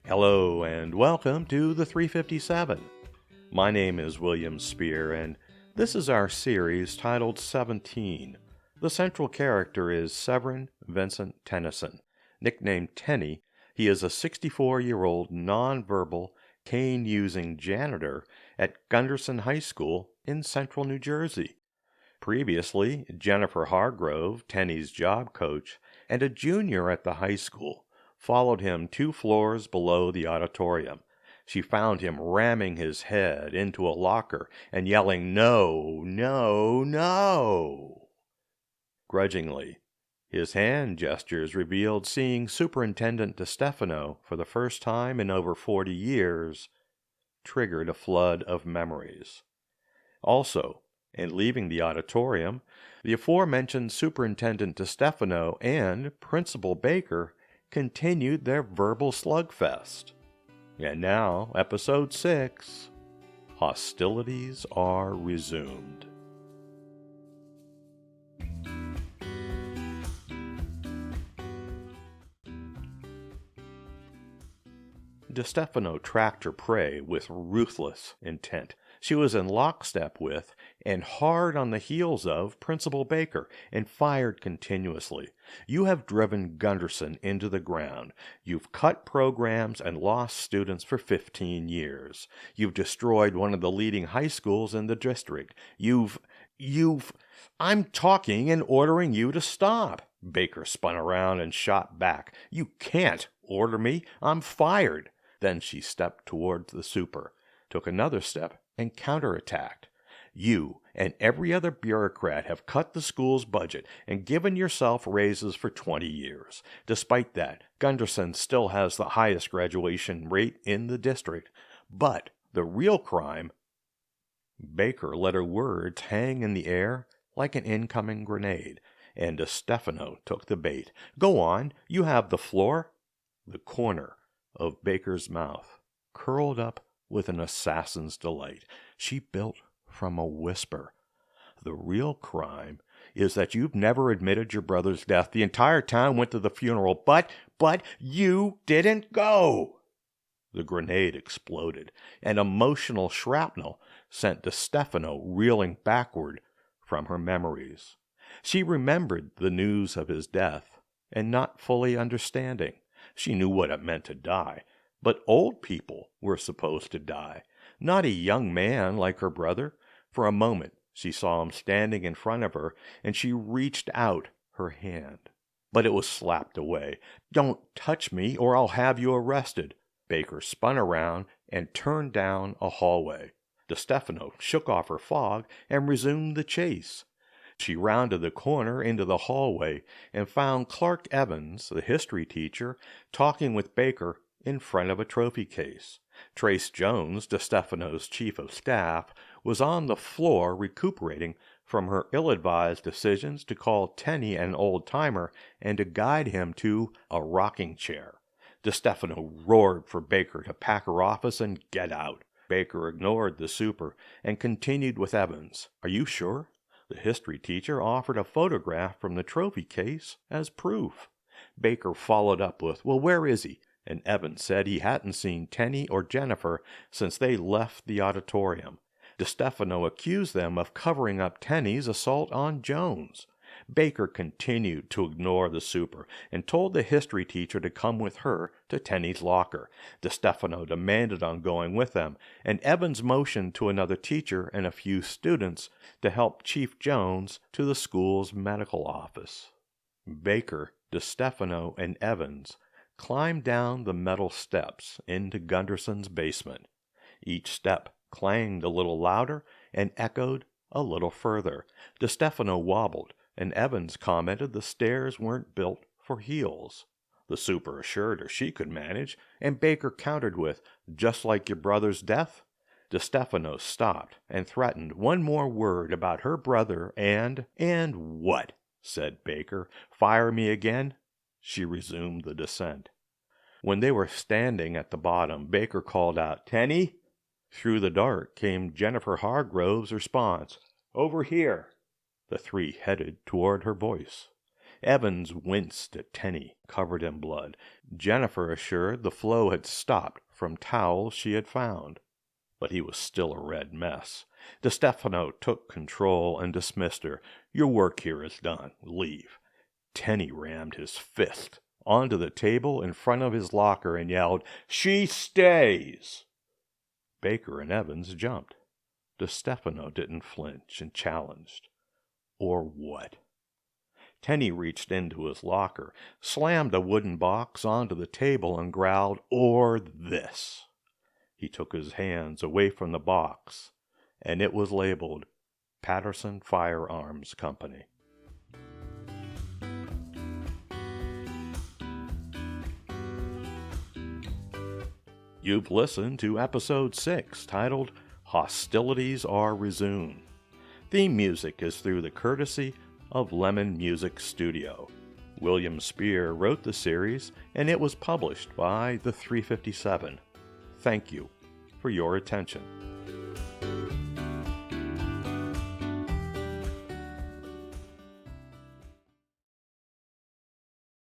Hello and welcome to the 357. My name is William Spear and this is our series titled 17. The central character is Severin Vincent Tennyson. Nicknamed Tenny, he is a 64-year-old nonverbal, cane-using janitor at Gunderson High School in central New Jersey. Previously, Jennifer Hargrove, Tenny's job coach, and a junior at the high school, followed him 2 floors below the auditorium. She found him ramming his head into a locker and yelling, "No, no, no!" Grudgingly, his hand gestures revealed seeing Superintendent di Stefano for the first time in over 40 years, triggered a flood of memories. Also, in leaving the auditorium, the aforementioned Superintendent di Stefano and Principal Baker continued their verbal slugfest. And now, Episode 6, Hostilities are resumed. Di Stefano tracked her prey with ruthless intent. She was in lockstep with and hard on the heels of Principal Baker and fired continuously. "You have driven Gunderson into the ground. You've cut programs and lost students for 15 years. You've destroyed one of the leading high schools in the district. You've... I'm talking and ordering you to stop." Baker spun around and shot back. "You can't order me. I'm fired." Then she stepped towards the super, took another step, and counterattacked. "You and every other bureaucrat have cut the school's budget and given yourself raises for 20 years. Despite that, Gunderson still has the highest graduation rate in the district. But the real crime..." Baker let her words hang in the air like an incoming grenade, and Di Stefano took the bait. "Go on, you have the floor." The corner of Baker's mouth curled up with an assassin's delight. She built from a whisper. "The real crime is that you've never admitted your brother's death. The entire town went to the funeral, but you didn't go." The grenade exploded, and emotional shrapnel sent Di Stefano reeling backward from her memories. She remembered the news of his death, and not fully understanding. She knew what it meant to die. But old people were supposed to die, not a young man like her brother. For a moment, she saw him standing in front of her, and she reached out her hand. But it was slapped away. "Don't touch me, or I'll have you arrested." Baker spun around and turned down a hallway. Di Stefano shook off her fog and resumed the chase. She rounded the corner into the hallway and found Clark Evans, the history teacher, talking with Baker in front of a trophy case. Trace Jones, Di Stefano's chief of staff, was on the floor recuperating from her ill-advised decisions to call Tenny an old-timer and to guide him to a rocking chair. Di Stefano roared for Baker to pack her office and get out. Baker ignored the super and continued with Evans. "Are you sure?" The history teacher offered a photograph from the trophy case as proof. Baker followed up with, "Well, where is he?" And Evans said he hadn't seen Tenny or Jennifer since they left the auditorium. Di Stefano accused them of covering up Tenny's assault on Jones. Baker continued to ignore the super and told the history teacher to come with her to Tenny's locker. Di Stefano demanded on going with them, and Evans motioned to another teacher and a few students to help Chief Jones to the school's medical office. Baker, Di Stefano, and Evans climbed down the metal steps into Gunderson's basement. Each step clanged a little louder and echoed a little further. Di Stefano wobbled, and Evans commented the stairs weren't built for heels. The super assured her she could manage, and Baker countered with, "Just like your brother's death?" Di Stefano stopped and threatened one more word about her brother and what? Said Baker. "Fire me again?" She resumed the descent. When they were standing at the bottom, Baker called out, "Tenny?" Through the dark came Jennifer Hargrove's response, "Over here." The three headed toward her voice. Evans winced at Tenny, covered in blood. Jennifer assured the flow had stopped from towels she had found. But he was still a red mess. Di Stefano took control and dismissed her. "Your work here is done. Leave." Tenny rammed his fist onto the table in front of his locker and yelled, "She stays!" Baker and Evans jumped. Di Stefano didn't flinch and challenged. Or what? Tenny reached into his locker, slammed a wooden box onto the table, and growled, "Or this." He took his hands away from the box, and it was labeled Patterson Firearms Company. You've listened to Episode 6, titled Hostilities Are Resumed. Theme music is through the courtesy of Lemon Music Studio. William Spear wrote the series, and it was published by the 357. Thank you for your attention.